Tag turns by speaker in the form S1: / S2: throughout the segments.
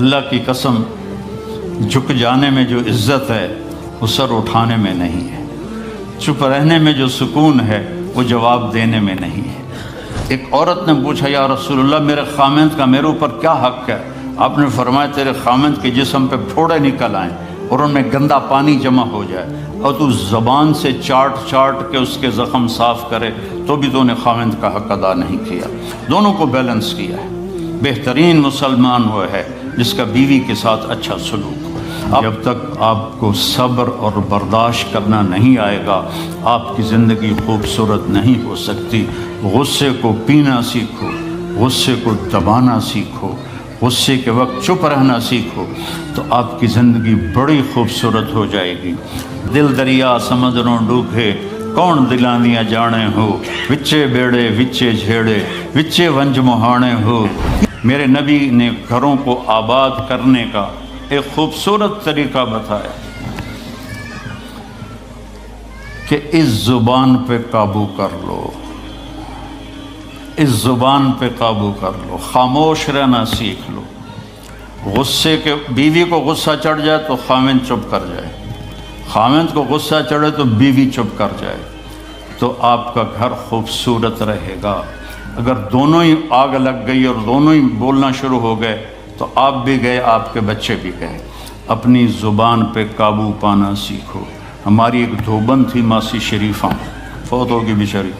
S1: اللہ کی قسم جھک جانے میں جو عزت ہے وہ سر اٹھانے میں نہیں ہے، چپ رہنے میں جو سکون ہے وہ جواب دینے میں نہیں ہے۔ ایک عورت نے پوچھا یا رسول اللہ میرے خامند کا میرے اوپر کیا حق ہے؟ آپ نے فرمایا تیرے خامند کے جسم پہ پھوڑے نکل آئیں اور ان میں گندا پانی جمع ہو جائے اور تو زبان سے چاٹ کے اس کے زخم صاف کرے تو بھی تو نے خامند کا حق ادا نہیں کیا۔ دونوں کو بیلنس کیا ہے۔ بہترین مسلمان وہ ہے جس کا بیوی کے ساتھ اچھا سلوک ہو۔ جب تک آپ کو صبر اور برداشت کرنا نہیں آئے گا آپ کی زندگی خوبصورت نہیں ہو سکتی۔ غصے کو پینا سیکھو، غصے کو دبانا سیکھو، غصے کے وقت چپ رہنا سیکھو تو آپ کی زندگی بڑی خوبصورت ہو جائے گی۔ دل دریا سمندروں ڈوبے کون دلاندیاں جانے ہو، وچے بیڑے وچے جھیڑے وچے ونج مہانے ہو۔ میرے نبی نے گھروں کو آباد کرنے کا ایک خوبصورت طریقہ بتایا کہ اس زبان پہ قابو کر لو، اس زبان پہ قابو کر لو، خاموش رہنا سیکھ لو۔ غصے کے بیوی کو غصہ چڑھ جائے تو خامند چپ کر جائے، خامند کو غصہ چڑھے تو بیوی چپ کر جائے تو آپ کا گھر خوبصورت رہے گا۔ اگر دونوں ہی آگ لگ گئی اور دونوں ہی بولنا شروع ہو گئے تو آپ بھی گئے، آپ کے بچے بھی گئے۔ اپنی زبان پہ قابو پانا سیکھو۔ ہماری ایک دھوبن تھی ماسی شریفہ، فوت ہوگی بیچاری،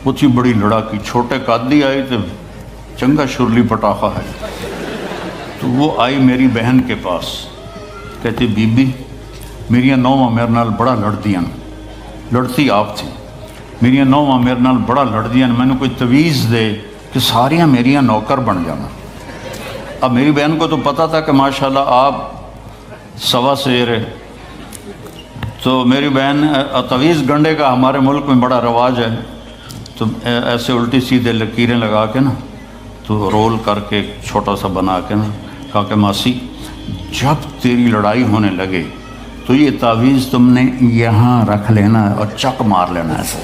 S1: وہ تھی بڑی لڑاکی، چھوٹے قادی آئی تو چنگا شرلی پٹاخہ ہے، تو وہ آئی میری بہن کے پاس، کہتی بی بی میریاں نوواں میرے نال بڑا لڑدیاں، لڑتی آپ تھی، میریاں نوواں میرے نال بڑا لڑدیاں، میں نے کوئی تویز دے کہ ساریاں میریاں نوکر بن جانا۔ اب میری بہن کو تو پتہ تھا کہ ماشاءاللہ آپ سوا سیر ہے، تو میری بہن تویز گنڈے کا ہمارے ملک میں بڑا رواج ہے، تو ایسے الٹی سیدھے لکیریں لگا کے نا تو رول کر کے چھوٹا سا بنا کے نا کہا کہ ماسی جب تیری لڑائی ہونے لگے تو یہ تعویذ تم نے یہاں رکھ لینا اور چک مار لینا ایسے،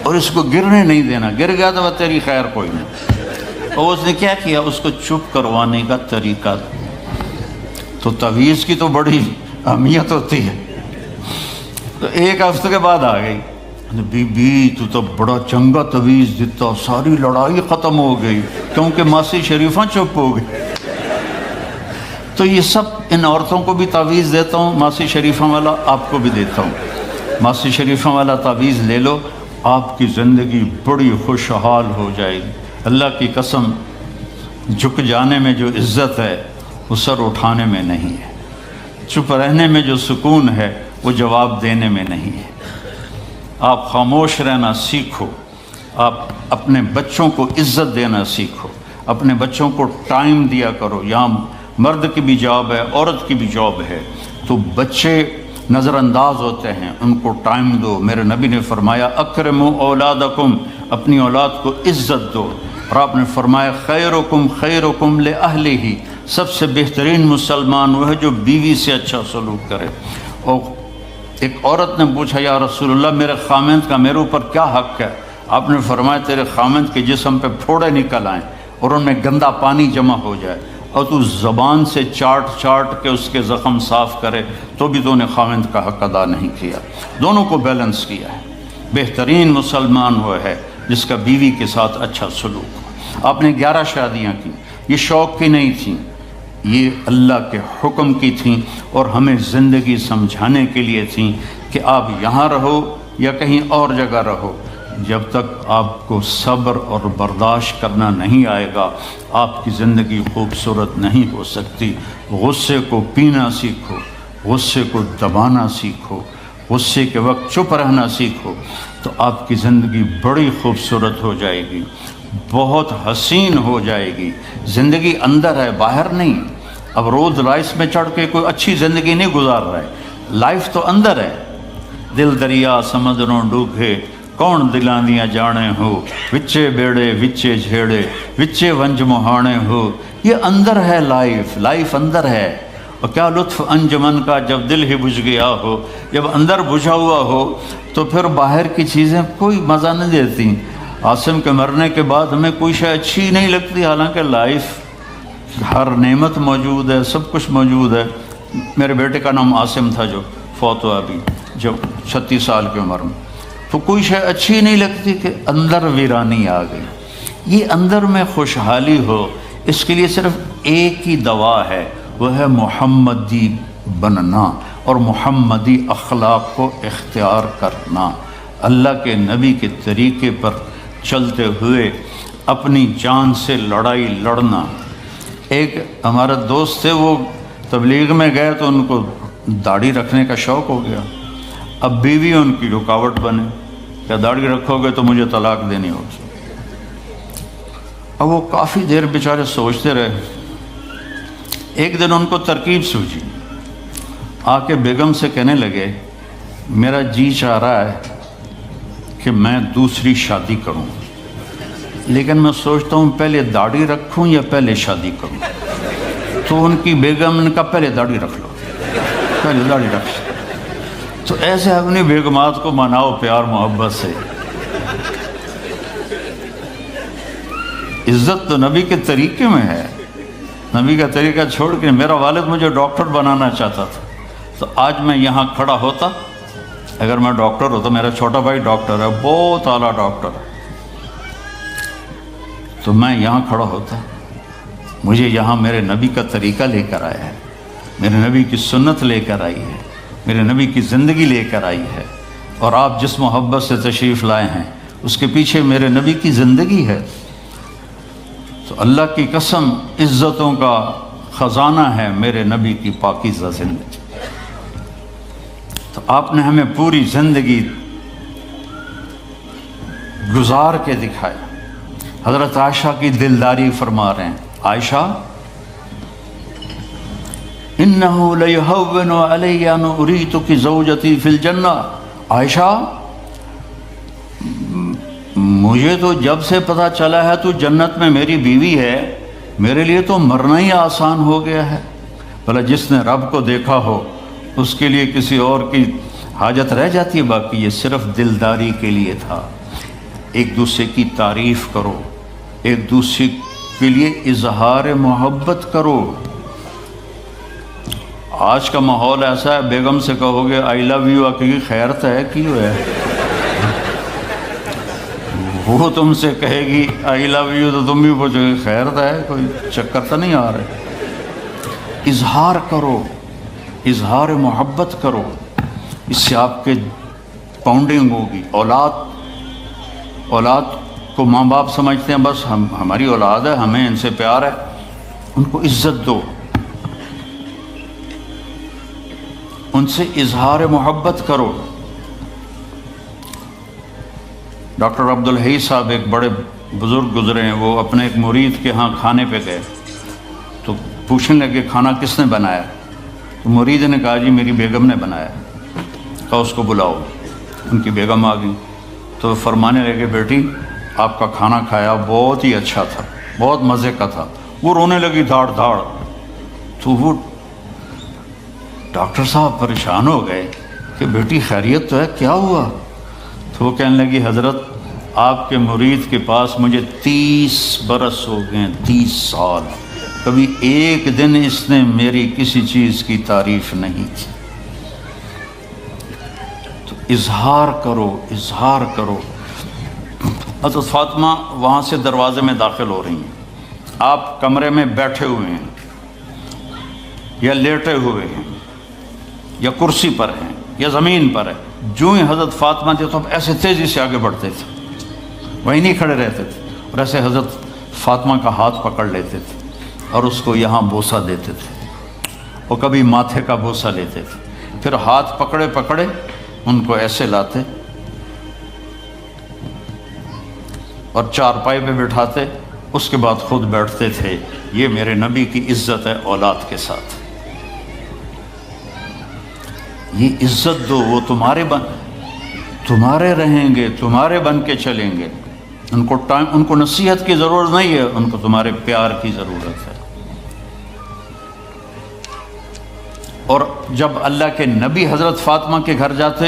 S1: اور اس کو گرنے نہیں دینا، گر گیا تو وہ تیری خیر کوئی نہیں۔ اور اس نے کیا کیا، اس کو چپ کروانے کا طریقہ، تو تعویذ کی تو بڑی اہمیت ہوتی ہے۔ تو ایک ہفتے کے بعد آ گئی، بی بی تو بڑا چنگا تویز دیتا، ساری لڑائی ختم ہو گئی کیونکہ ماسی شریفہ چپ ہو گئی۔ تو یہ سب ان عورتوں کو بھی تعویذ دیتا ہوں، ماسی شریفہ والا آپ کو بھی دیتا ہوں، ماسی شریفہ والا تعویذ لے لو، آپ کی زندگی بڑی خوشحال ہو جائے گی۔ اللہ کی قسم جھک جانے میں جو عزت ہے وہ سر اٹھانے میں نہیں ہے، چپ رہنے میں جو سکون ہے وہ جواب دینے میں نہیں ہے۔ آپ خاموش رہنا سیکھو، آپ اپنے بچوں کو عزت دینا سیکھو، اپنے بچوں کو ٹائم دیا کرو۔ یہاں مرد کی بھی جاب ہے، عورت کی بھی جاب ہے، تو بچے نظر انداز ہوتے ہیں، ان کو ٹائم دو۔ میرے نبی نے فرمایا اکرموا اولادکم، اپنی اولاد کو عزت دو، اور آپ نے فرمایا خیرکم خیرکم لأہلہ، سب سے بہترین مسلمان وہ ہے جو بیوی سے اچھا سلوک کرے۔ اور ایک عورت نے پوچھا یا رسول اللہ میرے خامند کا میرے اوپر کیا حق ہے؟ آپ نے فرمایا تیرے خامند کے جسم پہ پھوڑے نکل آئیں اور ان میں گندا پانی جمع ہو جائے اور تو زبان سے چاٹ کے اس کے زخم صاف کرے تو بھی تو نے خامند کا حق ادا نہیں کیا۔ دونوں کو بیلنس کیا ہے۔ بہترین مسلمان وہ ہے جس کا بیوی کے ساتھ اچھا سلوک ہو۔ آپ نے 11 شادیاں کی، یہ شوق کی نہیں تھیں، یہ اللہ کے حکم کی تھیں اور ہمیں زندگی سمجھانے کے لیے تھیں کہ آپ یہاں رہو یا کہیں اور جگہ رہو، جب تک آپ کو صبر اور برداشت کرنا نہیں آئے گا آپ کی زندگی خوبصورت نہیں ہو سکتی۔ غصے کو پینا سیکھو، غصے کو دبانا سیکھو، غصے کے وقت چپ رہنا سیکھو تو آپ کی زندگی بڑی خوبصورت ہو جائے گی، بہت حسین ہو جائے گی۔ زندگی اندر ہے، باہر نہیں۔ اب رولز رائس میں چڑھ کے کوئی اچھی زندگی نہیں گزار رہا ہے، لائف تو اندر ہے۔ دل دریا سمندروں ڈوبے کون دلاندیاں جانے ہو، وچے بیڑے وچے جھیڑے وچے ونج مہانے ہو۔ یہ اندر ہے، لائف اندر ہے۔ اور کیا لطف انجمن کا جب دل ہی بجھ گیا ہو، جب اندر بجھا ہوا ہو تو پھر باہر کی چیزیں کوئی مزہ نہیں دیتی۔ عاصم کے مرنے کے بعد ہمیں کوئی شے اچھی نہیں لگتی، حالانکہ لائف ہر نعمت موجود ہے، سب کچھ موجود ہے۔ میرے بیٹے کا نام عاصم تھا جو فوت ہوا ابھی جب 36 سال کی عمر میں، تو کوئی شے اچھی نہیں لگتی کہ اندر ویرانی آ گئی۔ یہ اندر میں خوشحالی ہو، اس کے لیے صرف ایک ہی دوا ہے، وہ ہے محمدی بننا اور محمدی اخلاق کو اختیار کرنا، اللہ کے نبی کے طریقے پر چلتے ہوئے اپنی جان سے لڑائی لڑنا۔ ایک ہمارا دوست تھے، وہ تبلیغ میں گئے تو ان کو داڑھی رکھنے کا شوق ہو گیا، اب بیوی ان کی رکاوٹ بنے، کیا داڑھی رکھو گے تو مجھے طلاق دینی ہوگی۔ اب وہ کافی دیر بیچارے سوچتے رہے، ایک دن ان کو ترکیب سوچی، آ کے بیگم سے کہنے لگے میرا جی چاہ رہا ہے کہ میں دوسری شادی کروں، لیکن میں سوچتا ہوں پہلے داڑھی رکھوں یا پہلے شادی کروں۔ تو ان کی بیگم نے کہا پہلے داڑھی رکھ لو، پہلے داڑھی رکھ لو۔ تو ایسے اپنی بیگمات کو مناؤ پیار محبت سے۔ عزت تو نبی کے طریقے میں ہے، نبی کا طریقہ چھوڑ کے۔ میرا والد مجھے ڈاکٹر بنانا چاہتا تھا، تو آج میں یہاں کھڑا ہوتا، اگر میں ڈاکٹر ہوتا، میرا چھوٹا بھائی ڈاکٹر ہے، بہت اعلیٰ ڈاکٹر ہے، تو میں یہاں کھڑا ہوتا۔ مجھے یہاں میرے نبی کا طریقہ لے کر آیا ہے، میرے نبی کی سنت لے کر آئی ہے، میرے نبی کی زندگی لے کر آئی ہے، اور آپ جس محبت سے تشریف لائے ہیں اس کے پیچھے میرے نبی کی زندگی ہے۔ تو اللہ کی قسم، عزتوں کا خزانہ ہے میرے نبی کی پاکیزہ زندگی۔ تو آپ نے ہمیں پوری زندگی گزار کے دکھایا۔ حضرت عائشہ کی دلداری فرما رہے ہیں، عائشہ انہو لیہون علی ان اریتک زوجتی فی الجنہ، عائشہ مجھے تو جب سے پتہ چلا ہے تو جنت میں میری بیوی ہے، میرے لیے تو مرنا ہی آسان ہو گیا ہے۔ بھلا جس نے رب کو دیکھا ہو اس کے لیے کسی اور کی حاجت رہ جاتی ہے؟ باقی یہ صرف دلداری کے لیے تھا۔ ایک دوسرے کی تعریف کرو، ایک دوسرے کے لیے اظہار محبت کرو۔ آج کا ماحول ایسا ہے، بیگم سے کہو گے آئی لو یو، کی خیر تو ہے کیوں ہے، وہ تم سے کہے گی آئی لو یو تو تم بھی پوچھو گے خیر تو ہے، کوئی چکر تو نہیں آ رہے۔ اظہار کرو، اظہار محبت کرو، اس سے آپ کے پاؤنڈنگ ہوگی۔ اولاد کو ماں باپ سمجھتے ہیں بس ہماری اولاد ہے، ہمیں ان سے پیار ہے، ان کو عزت دو، ان سے اظہار محبت کرو۔ ڈاکٹر عبدالحی صاحب ایک بڑے بزرگ گزرے ہیں، وہ اپنے ایک مرید کے ہاں کھانے پہ گئے تو پوچھنے لگے کھانا کس نے بنایا؟ تو مرید نے کہا جی میری بیگم نے بنایا۔ کہا اس کو بلاؤ۔ ان کی بیگم آ گئی تو فرمانے لگے بیٹی آپ کا کھانا کھایا بہت ہی اچھا تھا، بہت مزے کا تھا۔ وہ رونے لگی دھاڑ دھاڑ۔ تو وہ ڈاکٹر صاحب پریشان ہو گئے کہ بیٹی خیریت تو ہے، کیا ہوا؟ تو وہ کہنے لگی حضرت آپ کے مرید کے پاس مجھے 30 برس ہو گئے، 30 سال، کبھی ایک دن اس نے میری کسی چیز کی تعریف نہیں کی۔ تو اظہار کرو، اظہار کرو۔ حضرت فاطمہ وہاں سے دروازے میں داخل ہو رہی ہیں، آپ کمرے میں بیٹھے ہوئے ہیں یا لیٹے ہوئے ہیں یا کرسی پر ہیں یا زمین پر ہے، جو ہی حضرت فاطمہ تھے تو ایسے تیزی سے آگے بڑھتے تھے، وہیں نہیں کھڑے رہتے تھے، اور ایسے حضرت فاطمہ کا ہاتھ پکڑ لیتے تھے اور اس کو یہاں بوسہ دیتے تھے، اور کبھی ماتھے کا بوسہ لیتے تھے، پھر ہاتھ پکڑے پکڑے ان کو ایسے لاتے اور چارپائی پہ بٹھاتے، اس کے بعد خود بیٹھتے تھے۔ یہ میرے نبی کی عزت ہے اولاد کے ساتھ، یہ عزت دو، وہ تمہارے رہیں گے، تمہارے بن کے چلیں گے۔ ان کو نصیحت کی ضرورت نہیں ہے، ان کو تمہارے پیار کی ضرورت ہے۔ اور جب اللہ کے نبی حضرت فاطمہ کے گھر جاتے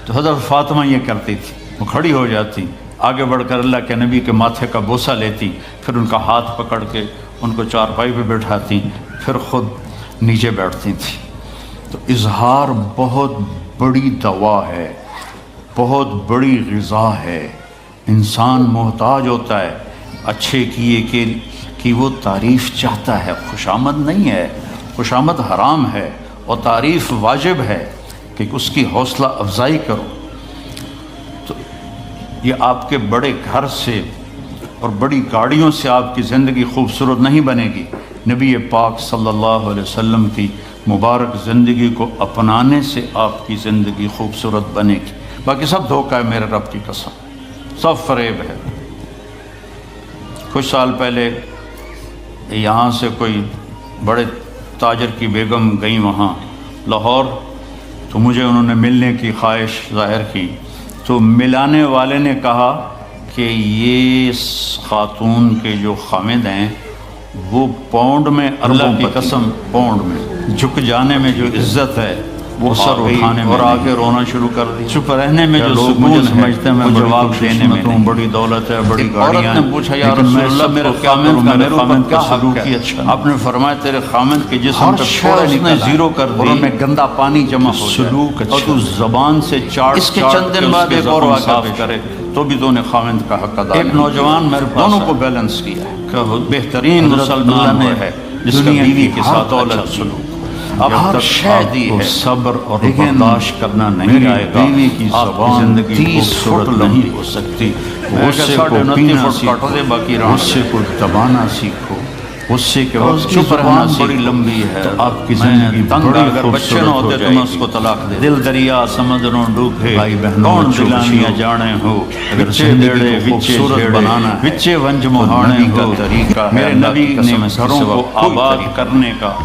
S1: تو حضرت فاطمہ یہ کرتی تھی، وہ کھڑی ہو جاتی، آگے بڑھ کر اللہ کے نبی کے ماتھے کا بوسہ لیتی، پھر ان کا ہاتھ پکڑ کے ان کو چارپائی پہ بٹھاتی پھر خود نیچے بیٹھتی تھی. تو اظہار بہت بڑی دوا ہے، بہت بڑی غذا ہے. انسان محتاج ہوتا ہے اچھے کیے کہ وہ تعریف چاہتا ہے. خوشامد نہیں ہے، خوشامد حرام ہے، اور تعریف واجب ہے کہ اس کی حوصلہ افزائی کرو. تو یہ آپ کے بڑے گھر سے اور بڑی گاڑیوں سے آپ کی زندگی خوبصورت نہیں بنے گی. نبی پاک صلی اللہ علیہ وسلم کی مبارک زندگی کو اپنانے سے آپ کی زندگی خوبصورت بنے گی. باقی سب دھوکہ ہے، میرے رب کی قسم، سب فریب ہے. کچھ سال پہلے یہاں سے کوئی بڑے تاجر کی بیگم گئیں وہاں لاہور، تو مجھے انہوں نے ملنے کی خواہش ظاہر کی. تو ملانے والے نے کہا کہ یہ خاتون کے جو خامد ہیں وہ پاؤنڈ میں، اللہ کی قسم پاؤنڈ میں جھک جانے میں جو عزت ہے وہ سر اٹھانے میں، اور آ کے رونا شروع کر دی. چپ رہنے میں جو سکون ہے، سمجھتے ہیں میں جواب دینے میں ہوں، بڑی دولت ہے، بڑی گاڑیاں ہیں. پوچھا یا رسول اللہ میرے خامد کا سلوک ہی اچھا. آپ نے فرمایا تیرے خامد کے جسم پہ تھوڑے نے زیرو کر دی، اور ان میں گندا پانی جمع ہو سلوک، اور تو زبان سے چاٹ اس کے چند دن بعد ایک اور واقعہ کرے تو بھی تو نے خامد کا حق ادا. ایک نوجوان میرے پاس دونوں کو بیلنس کیا کہ بہترین مسلمان ہے جس کا بیوی کے ساتھ دولت سلوک. اب ہر شادی ہے صبر اور برداشت کرنا نہیں آئے گا، آپ کی زندگی 30 فٹ نہیں ہو سکتی. غصے کو پینا سیکھو، غصے کو دبانا سیکھو. غصے کے وقت چپ رہنا بڑی لمبی ہے، تو آپ کی زندگی بڑی اگر بچے نہ ہوتے تو میں اس کو طلاق دے. دل دریا سمندروں ڈوبے، بھائی بہنوں کون دلانیاں جانے ہو، اگر زندگی کو خوبصورت بنانا ہے، وچے ونج مہانے ہو طریقہ. میرے نبی نے گھروں کو آباد کرنے کا